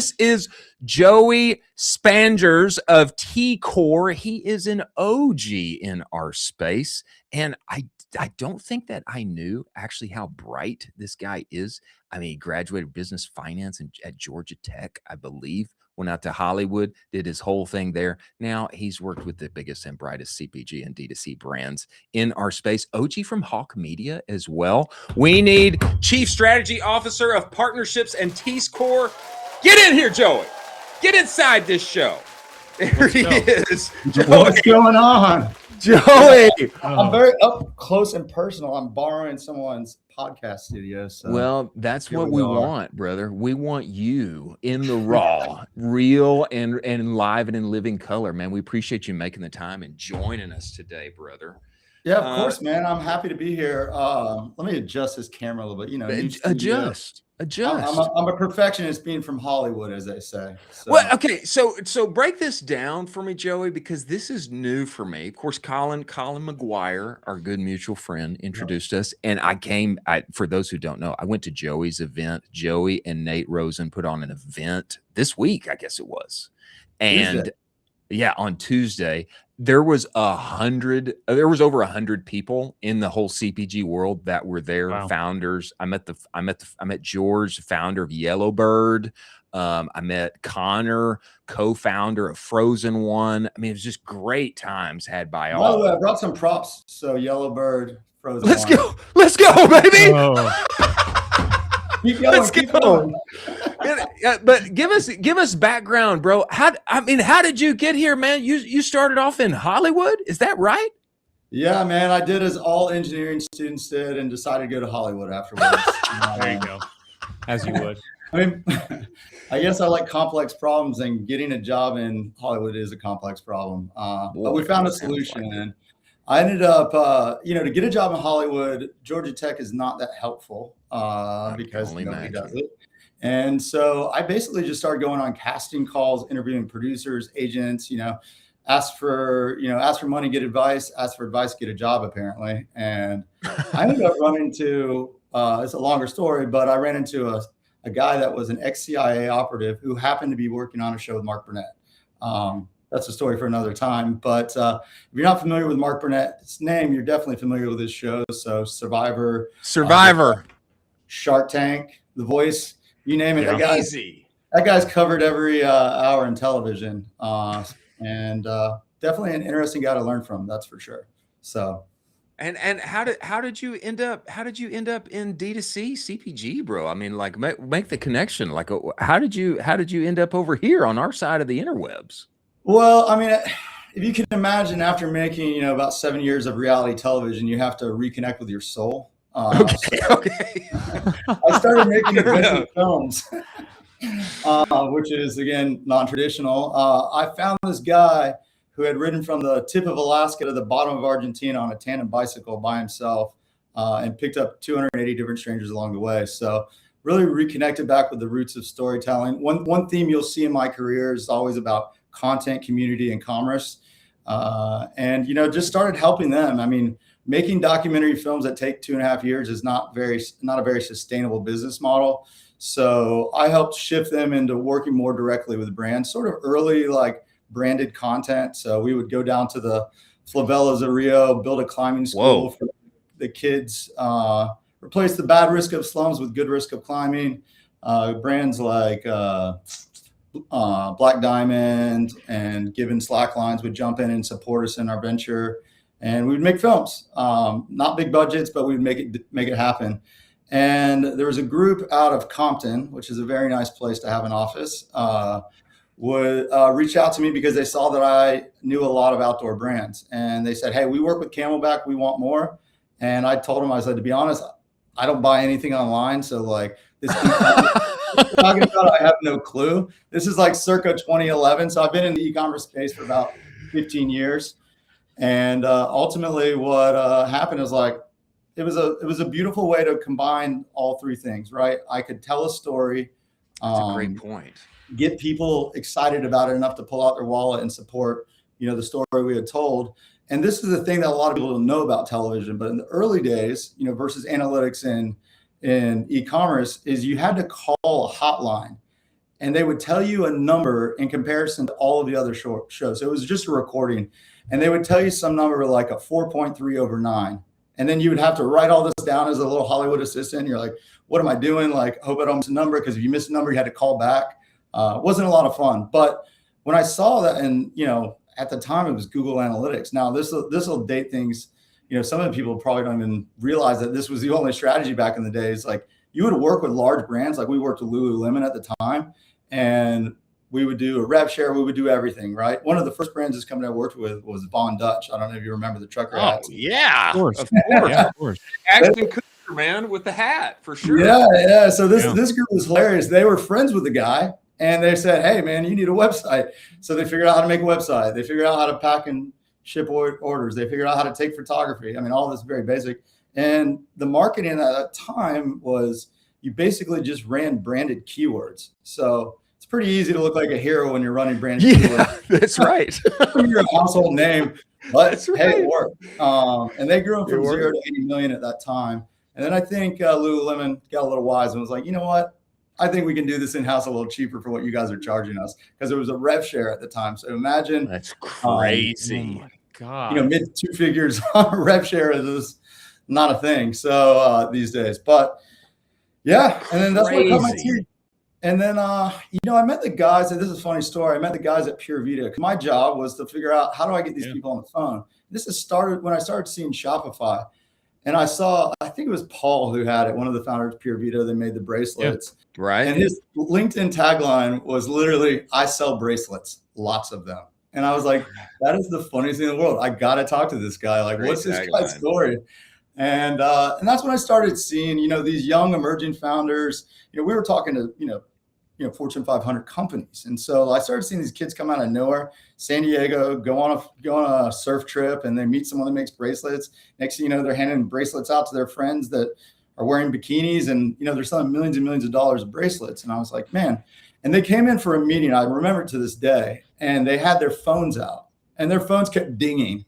This is Joey Spanjers of Teicor. He is an OG in our space, and I don't think that I knew actually how bright this guy is. I mean, he graduated business finance at Georgia Tech, I believe. Went out to Hollywood, did his whole thing there. Now he's worked with the biggest and brightest CPG and DTC brands in our space. OG from Hawk Media as well. We need Chief Strategy Officer of Partnerships and Teicor. Get in here, Joey. Get inside this show. There he is. Joey. What's going on? Joey. I'm very up close and personal. I'm borrowing someone's podcast studio. So well, that's what we want, brother. We want you in the raw, real and live and in living color, man. We appreciate you making the time and joining us today, brother. Yeah, of course, man. I'm happy to be here. Let me adjust this camera a little bit. You know, adjust. I'm a perfectionist, being from Hollywood, as they say. So. Well, okay, so break this down for me, Joey, because this is new for me. Of course, Colin McGuire, our good mutual friend, introduced us, and for those who don't know, I went to Joey's event. Joey and Nate Rosen put on an event this week, I guess it was, and Tuesday. Yeah, on Tuesday. There was over 100 people in the whole CPG world that were there. Wow. Founders. I met George, founder of Yellowbird. I met Connor, co-founder of Frozen One. I mean, it was just great times had by all. By the way, I brought some props. So Yellowbird, Frozen Let's One. Let's go, baby. Oh. Keep going, keep going. But give us background, bro. How did you get here, man? You started off in Hollywood, is that right? Yeah, man. I did as all engineering students did, and decided to go to Hollywood afterwards. There you go, as you would. I mean, I guess I like complex problems, and getting a job in Hollywood is a complex problem. But we found a solution, and I ended up, to get a job in Hollywood, Georgia Tech is not that helpful because nobody does it. And so I basically just started going on casting calls, interviewing producers, agents, ask for money, get advice, ask for advice, get a job, apparently. And I ended up running into, it's a longer story, but I ran into a guy that was an ex-CIA operative who happened to be working on a show with Mark Burnett. That's a story for another time. But if you're not familiar with Mark Burnett's name, you're definitely familiar with his shows. So Survivor, Shark Tank, The Voice, you name it. Yeah. That guy's covered every hour in television, and definitely an interesting guy to learn from. That's for sure. So, and how did you end up in D2C CPG, bro? I mean, like make the connection. Like, how did you end up over here on our side of the interwebs? Well, I mean, if you can imagine, after making about 7 years of reality television, you have to reconnect with your soul. Okay. I started making adventure films, which is, again, non-traditional. I found this guy who had ridden from the tip of Alaska to the bottom of Argentina on a tandem bicycle by himself, and picked up 280 different strangers along the way. So really reconnected back with the roots of storytelling. One theme you'll see in my career is always about content, community, and commerce. And just started helping them. I mean, making documentary films that take 2.5 years is not a very sustainable business model. So I helped shift them into working more directly with brands, sort of early, like branded content. So we would go down to the favelas of Rio, build a climbing school for the kids, replace the bad risk of slums with good risk of climbing. Brands like Black Diamond and Given Slacklines would jump in and support us in our venture. And we would make films, not big budgets, but we would make it happen. And there was a group out of Compton, which is a very nice place to have an office, would reach out to me because they saw that I knew a lot of outdoor brands. And they said, hey, we work with Camelback, we want more. And I told them, I said, to be honest, I don't buy anything online. So like this talking about, I have no clue. This is like circa 2011. So I've been in the e-commerce space for about 15 years. And ultimately what happened is like, it was a beautiful way to combine all three things, right? I could tell a story. That's a great point. Get people excited about it enough to pull out their wallet and support, the story we had told. And this is the thing that a lot of people don't know about television, but in the early days, versus analytics in e-commerce, is you had to call a hotline and they would tell you a number in comparison to all of the other shows. So it was just a recording, and they would tell you some number like a 4.3 over 9. And then you would have to write all this down as a little Hollywood assistant. You're like, what am I doing? Like, hope I don't miss a number, because if you miss a number, you had to call back. It wasn't a lot of fun. But when I saw that, and at the time it was Google Analytics. Now this will date things. Some of the people probably don't even realize that this was the only strategy back in the days. Like, you would work with large brands. Like, we worked with Lululemon at the time, and we would do a rev share. We would do everything, right? One of the first brands this company I worked with was Von Dutch. I don't know if you remember the trucker hats. Yeah, Of course. Yeah, Of course. Ashton Kutcher, man, with the hat for sure. Yeah. So this group was hilarious. They were friends with the guy, and they said, "Hey, man, you need a website." So they figured out how to make a website. They figured out how to pack and ship orders. They figured out how to take photography. I mean, all this is very basic. And the marketing at that time was, you basically just ran branded keywords. So it's pretty easy to look like a hero when you're running branded keywords. That's right. You're a household name, but That's right. hey, it worked. And they grew them from 0 to 80 million at that time. And then I think Lululemon got a little wise and was like, you know what? I think we can do this in-house a little cheaper for what you guys are charging us, because it was a rev share at the time. So imagine, That's crazy. Oh my God. mid 2 figures on a rev share is not a thing. So these days, but yeah. And then that's what cut my teeth. And then, I met the guys, and this is a funny story. I met the guys at Pure Vita. My job was to figure out, how do I get these people on the phone? This has started when I started seeing Shopify. And I think it was Paul who had it, one of the founders of Pure Vita. They made the bracelets. Yeah, right. And his LinkedIn tagline was literally, "I sell bracelets, lots of them." And I was like, that is the funniest thing in the world. I got to talk to this guy. Like, what's this guy's story? And that's when I started seeing, these young emerging founders. We were talking to, Fortune 500 companies. And so I started seeing these kids come out of nowhere, San Diego, go on a surf trip, and they meet someone that makes bracelets. Next thing you know, they're handing bracelets out to their friends that are wearing bikinis, and, they're selling millions and millions of dollars of bracelets. And I was like, man. And they came in for a meeting. I remember it to this day, and they had their phones out, and their phones kept dinging.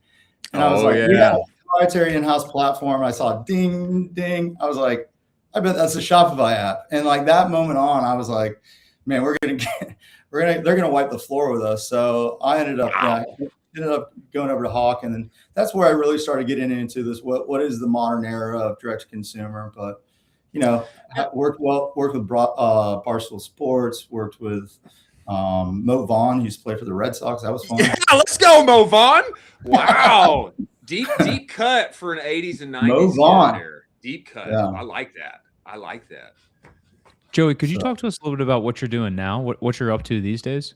And I was like, we have a proprietary in-house platform. I saw ding, ding. I was like, I bet that's a Shopify app. And like that moment on, I was like, man, they're gonna wipe the floor with us. So I ended up going over to Hawk, and then that's where I really started getting into this. What is the modern era of direct to consumer? But worked with Barstool Sports, worked with Mo Vaughn, who used to play for the Red Sox. That was fun. Yeah, let's go, Mo Vaughn. Wow. deep cut for an 80s and 90s. Mo Vaughn. Deep cut. Yeah. I like that. Joey, could you talk to us a little bit about what you're doing now? What you're up to these days?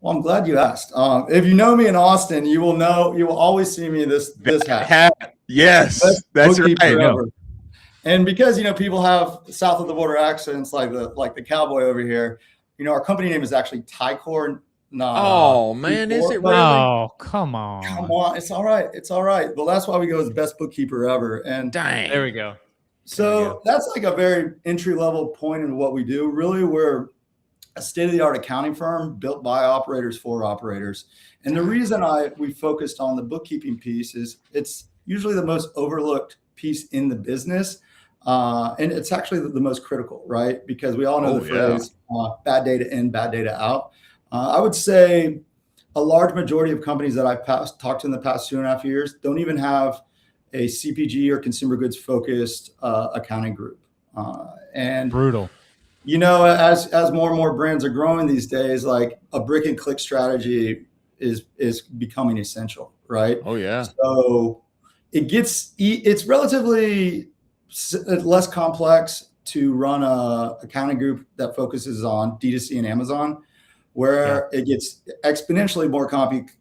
Well, I'm glad you asked. If you know me in Austin, you will always see me in this hat. Yes, that's right. Forever. And because people have south of the border accents, like the cowboy over here, our company name is actually Teicor. Oh man, is it really? Oh, come on. Come on, it's all right. Well, that's why we go as the best bookkeeper ever. And Dang. There we go. So that's like a very entry level point in what we do. Really, we're a state-of-the-art accounting firm built by operators for operators. And the reason we focused on the bookkeeping piece is it's usually the most overlooked piece in the business. And it's actually the most critical, right? Because we all know the phrase, bad data in, bad data out. I would say a large majority of companies that I've talked to in the past 2.5 years don't even have a CPG or consumer goods focused accounting group. And brutal. As more and more brands are growing these days, like a brick and click strategy is becoming essential, right? Oh yeah. So it's relatively less complex to run a accounting group that focuses on DTC and Amazon, where it gets exponentially more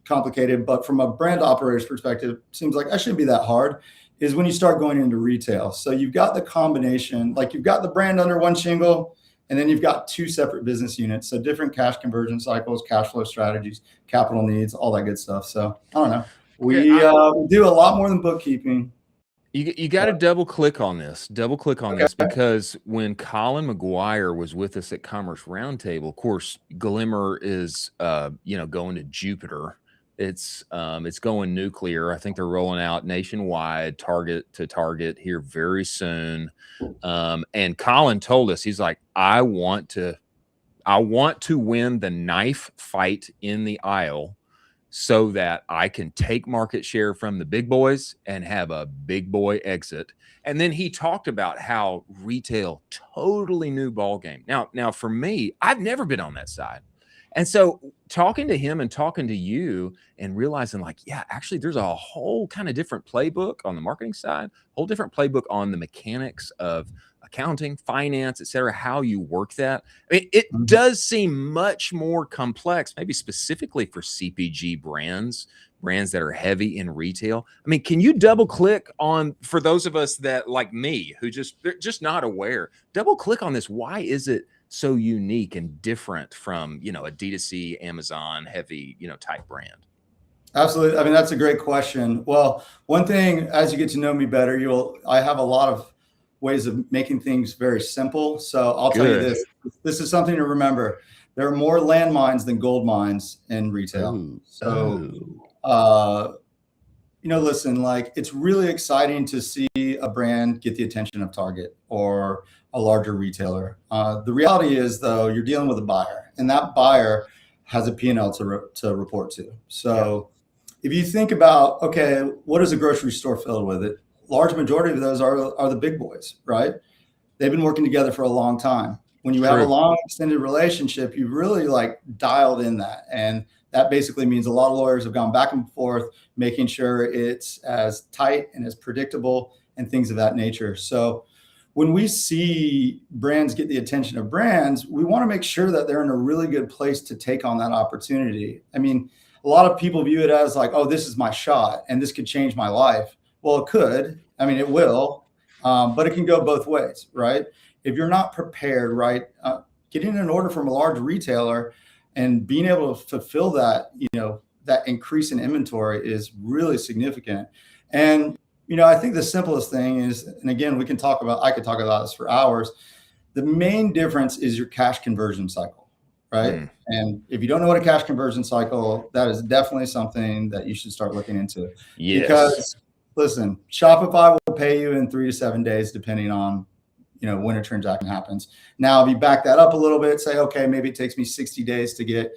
complicated. But from a brand operator's perspective, seems like that shouldn't be that hard, is when you start going into retail. So you've got the combination, like you've got the brand under one shingle, and then you've got 2 separate business units. So different cash conversion cycles, cash flow strategies, capital needs, all that good stuff. So I don't know. We do a lot more than bookkeeping. You got to double click on this, because when Colin McGuire was with us at Commerce Roundtable, of course, Glimmer is, going to Jupiter. It's going nuclear. I think they're rolling out nationwide, target to target here very soon. And Colin told us, he's like, I want to I want to win the knife fight in the aisle so that I can take market share from the big boys and have a big boy exit. And then he talked about how retail, totally new ball game. Now for me, I've never been on that side. And so talking to him and talking to you and realizing like, yeah, actually there's a whole kind of different playbook on the marketing side, whole different playbook on the mechanics of accounting, finance, et cetera, how you work that. I mean, it does seem much more complex, maybe specifically for CPG brands that are heavy in retail. I mean, can you double click on, for those of us that like me, who they're just not aware, double click on this. Why is it so unique and different from, a DTC, Amazon heavy, type brand? Absolutely. I mean, that's a great question. Well, one thing, as you get to know me better, I have a lot of ways of making things very simple. So I'll tell you this. This is something to remember. There are more landmines than gold mines in retail. Listen, like, it's really exciting to see a brand get the attention of Target or a larger retailer. The reality is, though, you're dealing with a buyer, and that buyer has a P&L to report to. So if you think about, okay, what is a grocery store filled with? It large majority of those are the big boys, right? They've been working together for a long time. When you have a long extended relationship, you really like dialed in that. And that basically means a lot of lawyers have gone back and forth, making sure it's as tight and as predictable and things of that nature. So when we see brands get the attention of brands, we want to make sure that they're in a really good place to take on that opportunity. I mean, a lot of people view it as like, oh, this is my shot and this could change my life. Well, it could. I mean, it will, but it can go both ways, right? If you're not prepared, right, getting an order from a large retailer and being able to fulfill that, that increase in inventory is really significant. And, I think the simplest thing is, and again, I could talk about this for hours. The main difference is your cash conversion cycle, right? And if you don't know what a cash conversion cycle, that is definitely something that you should start looking into. Yes. Because listen, Shopify will pay you in 3 to 7 days, depending on, when a transaction happens. Now, if you back that up a little bit, say, okay, maybe it takes me 60 days to get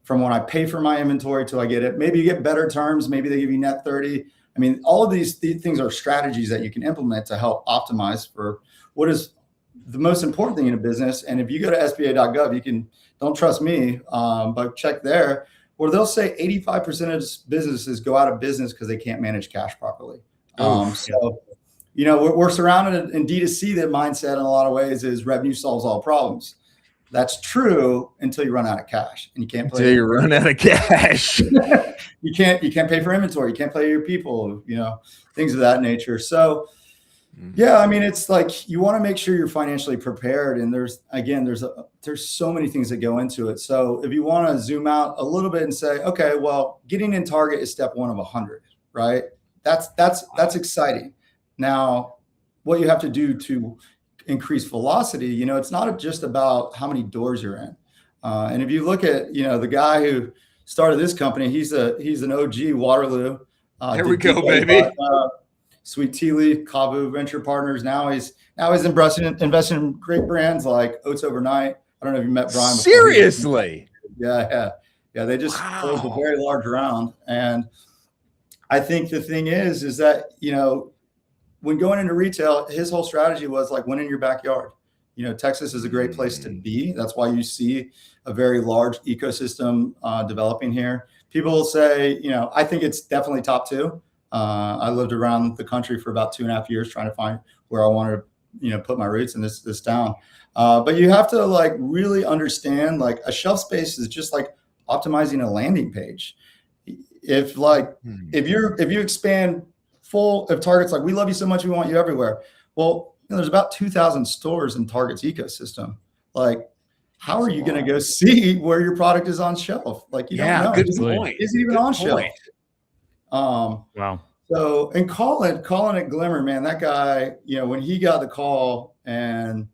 from when I pay for my inventory till I get it. Maybe you get better terms. Maybe they give you net 30. I mean, all of these things are strategies that you can implement to help optimize for what is the most important thing in a business. And if you go to SBA.gov, don't trust me, but check there, where they'll say 85% of businesses go out of business because they can't manage cash properly. We're surrounded in D2C. That mindset in a lot of ways is revenue solves all problems. That's true until you run out of cash, and you can't play. Until you run out of cash, you can't pay for inventory. You can't pay your people. Things of that nature. So, yeah, I mean, it's like you want to make sure you're financially prepared. And there's so many things that go into it. So if you want to zoom out a little bit and say, okay, well, getting in Target is step 1 of 100, right? That's exciting. Now, what you have to do to increase velocity, it's not just about how many doors you're in. And if you look at, the guy who started this company, he's an OG, Waterloo. There we go, baby. Sweet Tea Leaf, Kavu Venture Partners. Now he's investing in great brands like Oats Overnight. I don't know if you met Brian. Seriously? Yeah. They just closed a very large round. And I think the thing is that, when going into retail, his whole strategy was like win in your backyard. Texas is a great place to be. That's why you see a very large ecosystem developing here. People will say, I think it's definitely top 2. I lived around the country for about 2.5 years trying to find where I wanted to, put my roots in this town. But you have to like really understand, like, a shelf space is just like optimizing a landing page. If you expand if Target's like, we love you so much, we want you everywhere. Well, there's about 2,000 stores in Target's ecosystem. Like, how are you going to go see where your product is on shelf? Like, you don't know. Good point. Is it even on shelf? Wow. So, and calling it Glimmer, man, that guy, when he got the call, and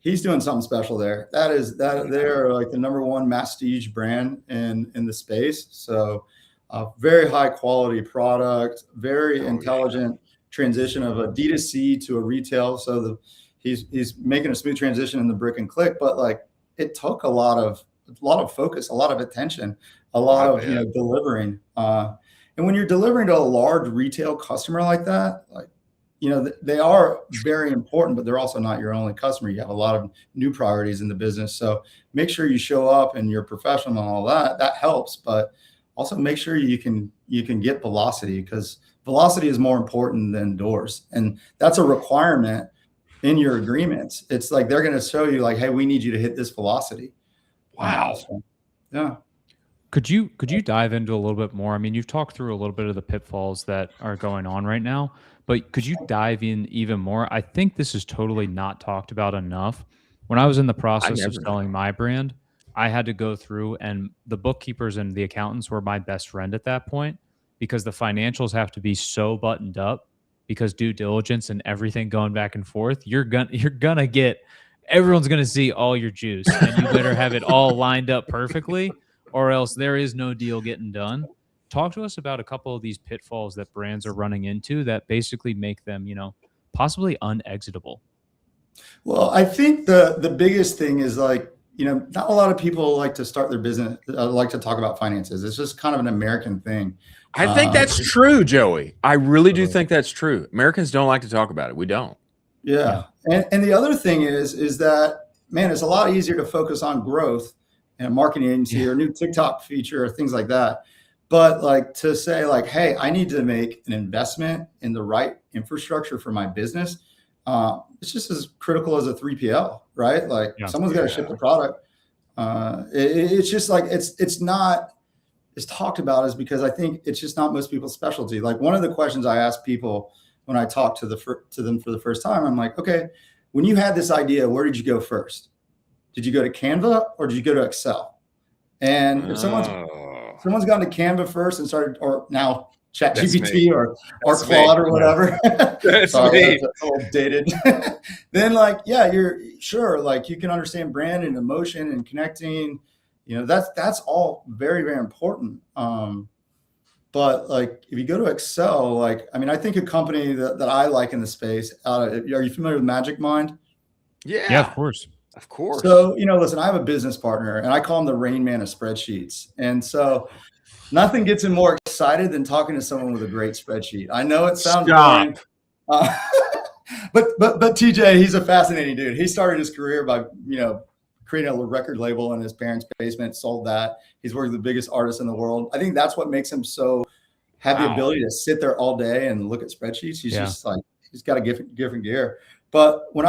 he's doing something special there. They're like the #1 masstige brand in the space. So, very high quality product, very intelligent transition of a D2C to a retail. So he's making a smooth transition in the brick and click, but like it took a lot of focus, a lot of attention, a lot of delivering. And when you're delivering to a large retail customer like that, like, they are very important, but they're also not your only customer. You have a lot of new priorities in the business. So make sure you show up and you're professional and all that. That helps, but also make sure you can get velocity, because velocity is more important than doors. And that's a requirement in your agreements. It's like, they're going to show you like, hey, we need you to hit this velocity. Wow. So, yeah. Could you dive into a little bit more? I mean, you've talked through a little bit of the pitfalls that are going on right now, but could you dive in even more? I think this is totally not talked about enough. When I was in the process of selling my brand, I had to go through, and the bookkeepers and the accountants were my best friend at that point, because the financials have to be so buttoned up, because due diligence and everything going back and forth, you're gonna get, everyone's gonna see all your juice, and you better have it all lined up perfectly, or else there is no deal getting done. Talk to us about a couple of these pitfalls that brands are running into that basically make them, possibly unexitable. Well, I think the biggest thing is like, not a lot of people like to start their business, like to talk about finances. It's just kind of an American thing. I think that's true, Joey. I really do think that's true. Americans don't like to talk about it. We don't. Yeah. And the other thing is that, man, it's a lot easier to focus on growth and a marketing agency or a new TikTok feature or things like that. But like to say like, hey, I need to make an investment in the right infrastructure for my business. It's just as critical as a 3PL, right? Like someone's got to ship the product. It's just like, it's not as talked about, is because I think it's just not most people's specialty. Like one of the questions I ask people when I talk to them for the first time, I'm like, okay, when you had this idea, where did you go first? Did you go to Canva or did you go to Excel? And if someone's gone to Canva first and started, or now ChatGPT or Claude or whatever, that's sorry, that's a little dated. Then like, yeah, you're sure, like you can understand brand and emotion and connecting, that's all very, very important. But like, if you go to Excel, like, I mean, I think a company that I like in the space, are you familiar with Magic Mind? Yeah, of course. Of course. So, listen, I have a business partner and I call him the Rain Man of spreadsheets. And so nothing gets him more excited than talking to someone with a great spreadsheet. I know it sounds boring, but TJ, he's a fascinating dude. He started his career by, creating a record label in his parents' basement, sold that. He's worked with the biggest artists in the world. I think that's what makes him have the ability to sit there all day and look at spreadsheets. He's just like, he's got a different gear. But when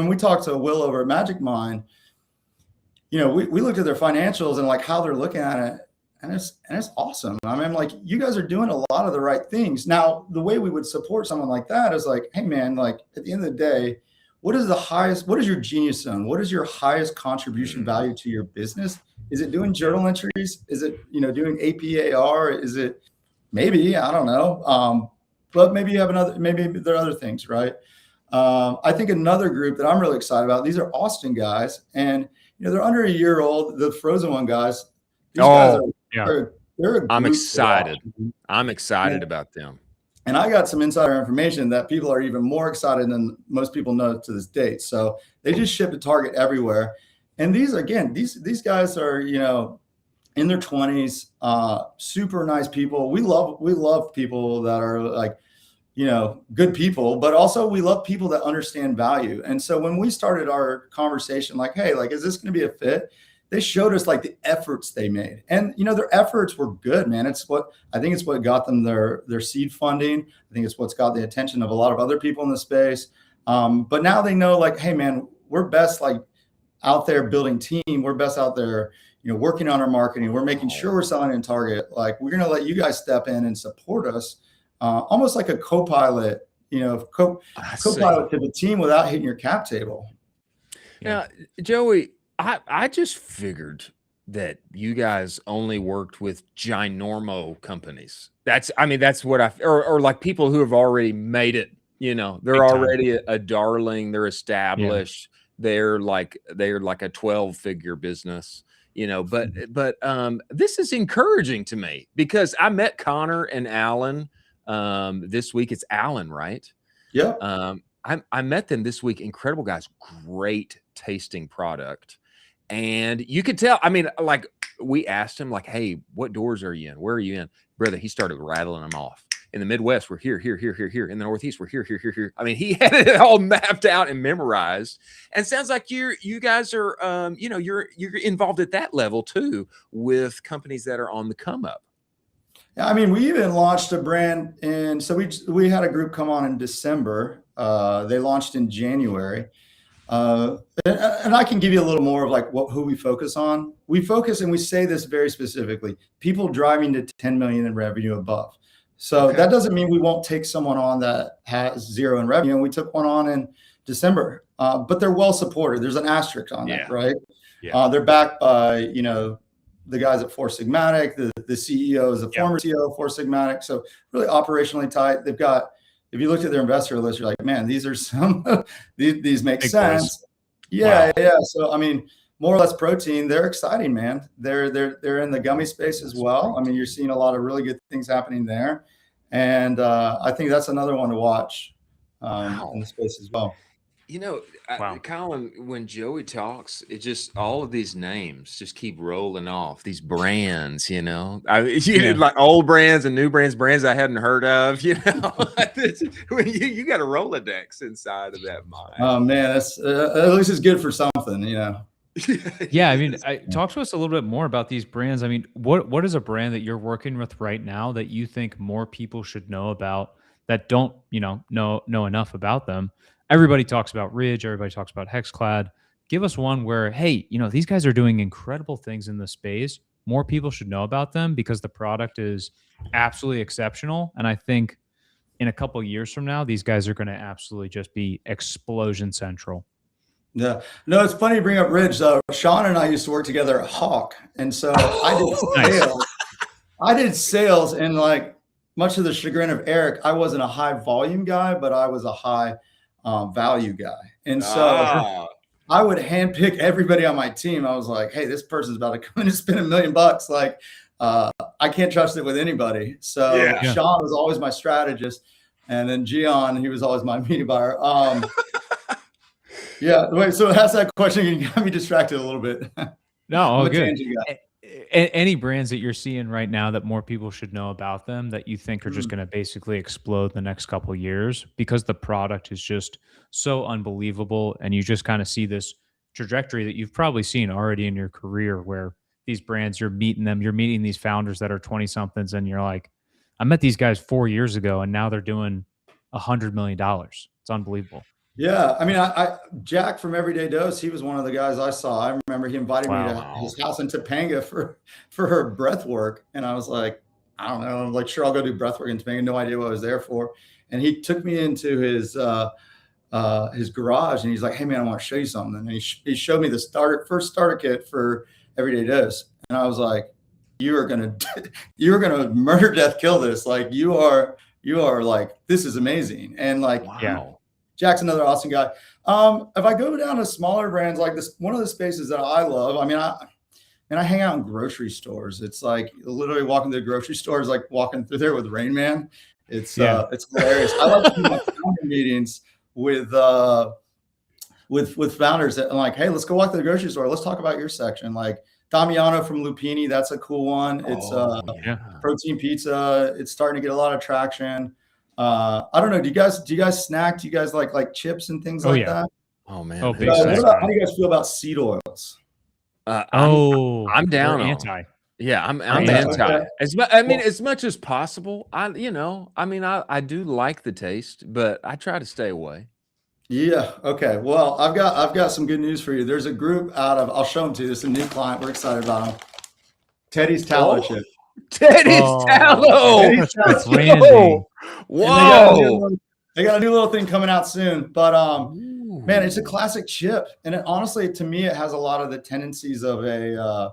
we talked to Will over at Magic Mind, we looked at their financials and like how they're looking at it, and it's awesome. I mean, like, you guys are doing a lot of the right things. Now, the way we would support someone like that is like, hey man, like at the end of the day, what is your genius zone? What is your highest contribution value to your business? Is it doing journal entries? Is it, doing APAR? Is it maybe, I don't know. But maybe there are other things, right? I think another group that I'm really excited about, these are Austin guys, and they're under a year old. The Frozen One guys. These guys they're I'm excited. I'm excited about them. And I got some insider information that people are even more excited than most people know to this date. So they just ship to Target everywhere. And these guys are, in their 20s, super nice people. We love people that are like, good people, but also we love people that understand value. And so when we started our conversation, like, hey, like, is this going to be a fit? They showed us like the efforts they made, and their efforts were good, man. It's what got them their seed funding. I think it's what's got the attention of a lot of other people in the space. But now they know, like, hey, man, we're best like out there building team. We're best out there, working on our marketing. We're making sure we're selling in Target. Like, we're gonna let you guys step in and support us, almost like a co-pilot, co-pilot to the team without hitting your cap table. Now, Joey, I just figured that you guys only worked with ginormo companies. That's what or like people who have already made it, they're already a darling, they're established. They're like a 12-figure business, but this is encouraging to me because I met Connor and Alan this week. It's Alan, right? Yeah. I met them this week. Incredible guys, great tasting product. And you could tell, I mean, like we asked him like, hey, what doors are you in? Where are you in? Brother, he started rattling them off. In the Midwest, we're here, here, here, here, here. In the Northeast, we're here, here, here, here. I mean, he had it all mapped out and memorized. And sounds like you guys are, you're involved at that level too with companies that are on the come up. Yeah, I mean, we even launched a brand, and so we had a group come on in December. They launched in January. And I can give you a little more of like who we focus on. We focus, and we say this very specifically, people driving to 10 million in revenue above. So that doesn't mean we won't take someone on that has 0 in revenue. And we took one on in December, but they're well supported. There's an asterisk on that, right? Yeah. They're backed by, the guys at Four Sigmatic, the CEO is a former CEO of Four Sigmatic. So really operationally tight. They've got, if you looked at their investor list, you're like, man, these are these make big sense. Boys. Yeah. So, I mean, more or less protein, they're exciting, man. They're in the gummy space as well. I mean, you're seeing a lot of really good things happening there. And I think that's another one to watch in the space as well. Colin, when Joey talks, it just, all of these names just keep rolling off, these brands, like old brands and new brands I hadn't heard of, you got a Rolodex inside of that mind. Oh man, that's at least it's good for something, Yeah, I mean, talk to us a little bit more about these brands. I mean, what is a brand that you're working with right now that you think more people should know about that don't, know enough about them? Everybody talks about Ridge. Everybody talks about Hexclad. Give us one where, hey, these guys are doing incredible things in the space. More people should know about them because the product is absolutely exceptional. And I think in a couple of years from now, these guys are going to absolutely just be explosion central. Yeah. No, it's funny you bring up Ridge. Sean and I used to work together at Hawk. And so I did sales. I did sales, and like much to the chagrin of Eric, I wasn't a high volume guy, but I was a high value guy. And so I would handpick everybody on my team. I was like, hey, this person's about to come in and spend $1 million. Like, I can't trust it with anybody. So Sean was always my strategist. And then Gian, he was always my media buyer. Wait, so ask that question. You got me distracted a little bit. No, good. Any brands that you're seeing right now that more people should know about them that you think are just going to basically explode in the next couple of years because the product is just so unbelievable, and you just kind of see this trajectory that you've probably seen already in your career where these brands, you're meeting these founders that are 20 somethings, and you're like, I met these guys 4 years ago and now they're doing $100 million. It's unbelievable. Yeah, I mean, Jack from Everyday Dose, he was one of the guys I saw. I remember he invited me to his house in Topanga for her breath work, and I was like, I don't know, I'm like, sure, I'll go do breath work in Topanga. No idea what I was there for. And he took me into his garage, and he's like, hey man, I want to show you something. And he showed me the first starter kit for Everyday Dose, and I was like, you're gonna murder, death, kill this. Like you are like, this is amazing. And like, Jack's another awesome guy. If I go down to smaller brands like this, one of the spaces that I love, I mean, I hang out in grocery stores. It's like literally walking to the grocery store is like walking through there with Rain Man. It's hilarious. I like to do my founder meetings with founders that I'm like, hey, let's go walk to the grocery store. Let's talk about your section. Like Damiano from Lupini, that's a cool one. It's protein pizza. It's starting to get a lot of traction. I don't know. Do you guys snack? Do you guys like chips and things like that? Oh man. How do you guys feel about seed oils? I'm down. Anti. Yeah, I'm anti. As much as possible. I do like the taste, but I try to stay away. Yeah. Okay. Well, I've got some good news for you. There's a group I'll show them to you. This is a new client. We're excited about them. Teddy's Tallow Chip. Teddy's Tallow. That's branding. Whoa. They got a new little thing coming out soon, but man, it's a classic chip. And honestly, to me, it has a lot of the tendencies of a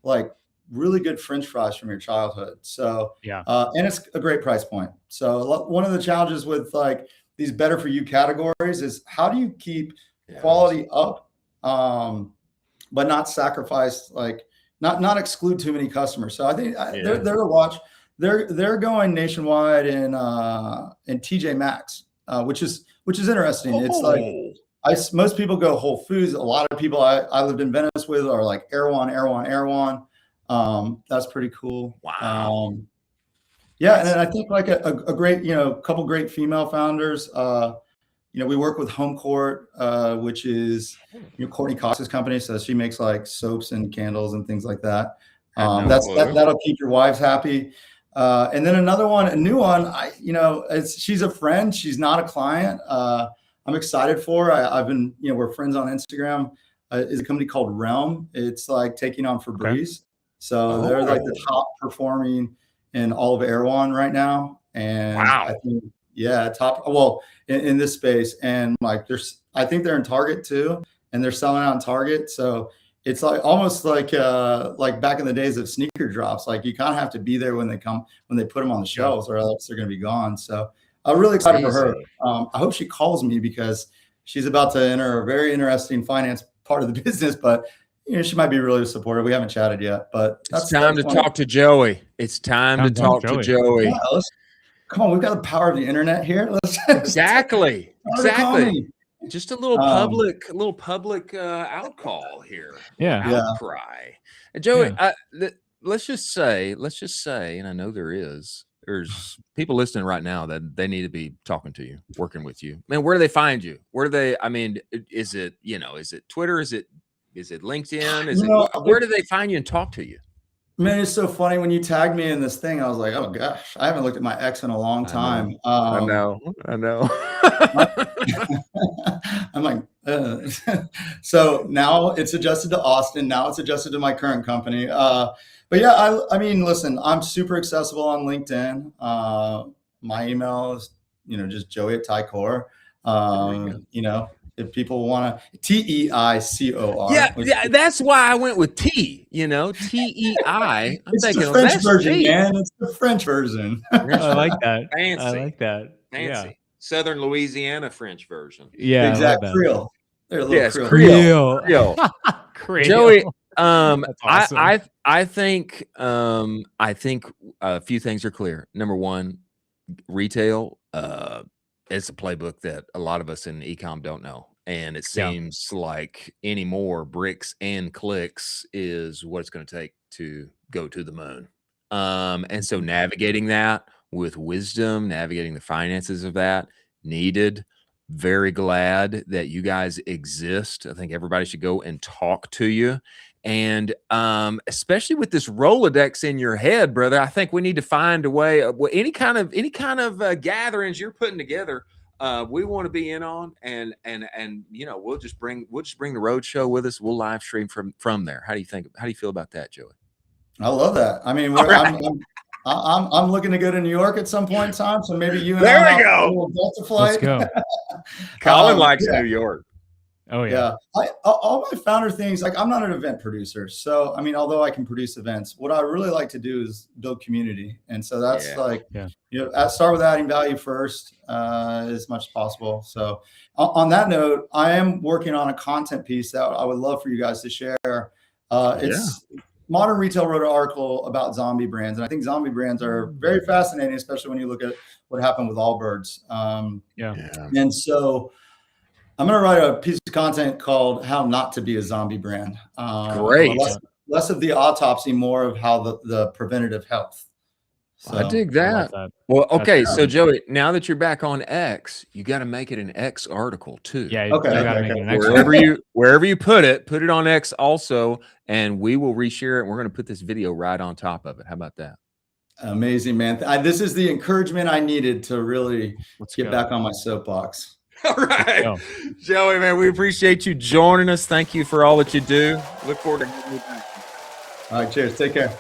like really good French fries from your childhood. So and it's a great price point. So one of the challenges with like these better for you categories is how do you keep quality up, but not sacrifice, like not exclude too many customers. So I think they're to watch. They're going nationwide in TJ Maxx, which is interesting. It's like most people go Whole Foods. A lot of people I lived in Venice with are like Erewhon. That's pretty cool. Wow. Yeah, and then I think like a great, couple great female founders. We work with Home Court, which is Courtney Cox's company. So she makes like soaps and candles and things like that. That'll keep your wives happy. And then another one, a new one. She's a friend. She's not a client. I'm excited for her. I've been, we're friends on Instagram. Is a company called Realm. It's like taking on Febreze. So they're like the top performing in all of Erewhon right now. And I think, top in this space. And like I think they're in Target too, and they're selling out in Target. So it's like almost like back in the days of sneaker drops. Like you kind of have to be there when they put them on the shelves, or else they're going to be gone. So I'm really excited for her. I hope she calls me because she's about to enter a very interesting finance part of the business, but she might be really supportive. We haven't chatted yet, but it's time to talk to Joey. It's time to talk to Joey. Yeah, come on, we've got the power of the internet here. Exactly. Just a little public outcall here. Outcry. And Joey, let's just say, and I know there's people listening right now that they need to be talking to you, working with you. Man, where do they find you? Is it Twitter? Is it LinkedIn? Where do they find you and talk to you? Man, it's so funny when you tagged me in this thing. I was like, oh gosh, I haven't looked at my ex in a long time. I know. I'm like, so now it's adjusted to Austin. Now it's adjusted to my current company. But yeah, I mean, listen, I'm super accessible on LinkedIn. My email is, just Joey at Teicor. If people want to, Teicor. Yeah, that's why I went with T. Tei. I'm it's thinking the French version, man. It's the French version. I like that. Fancy. I like that. Fancy. Yeah. Southern Louisiana French version. Yeah, exactly. Creole. They're a little Creole. Creole. Joey, That's awesome. I think a few things are clear. Number one, retail. It's a playbook that a lot of us in ecom don't know. And it seems like anymore bricks and clicks is what it's going to take to go to the moon. And so navigating that with wisdom, navigating the finances of that needed. Very glad that you guys exist. I think everybody should go and talk to you. And especially with this Rolodex in your head, brother, I think we need to find a way of any kind of gatherings you're putting together. We want to be in on, and we'll just bring the road show with us. We'll live stream from there. How do you feel about that, Joey? I love that. I mean, I'm looking to go to New York at some point in time. So maybe you and there we go. Let's go. Colin likes New York. Oh yeah. All my founder things, like I'm not an event producer. So, I mean, although I can produce events, what I really like to do is build community. And so that's start with adding value first, as much as possible. So on that note, I am working on a content piece that I would love for you guys to share. Modern Retail wrote an article about zombie brands. And I think zombie brands are very fascinating, especially when you look at what happened with Allbirds. And so I'm going to write a piece of content called How Not to Be a Zombie Brand. Great. Less of the autopsy, more of how the preventative health. So, I dig that. Well, okay. So Joey, now that you're back on X, you got to make it an X article too. Yeah. Okay. You gotta make it an X wherever you put it on X also, and we will reshare it. And we're going to put this video right on top of it. How about that? Amazing, man. This is the encouragement I needed to really get back on my soapbox. All right. Joey, man, we appreciate you joining us. Thank you for all that you do. Look forward to having you back. All right. Cheers. Take care.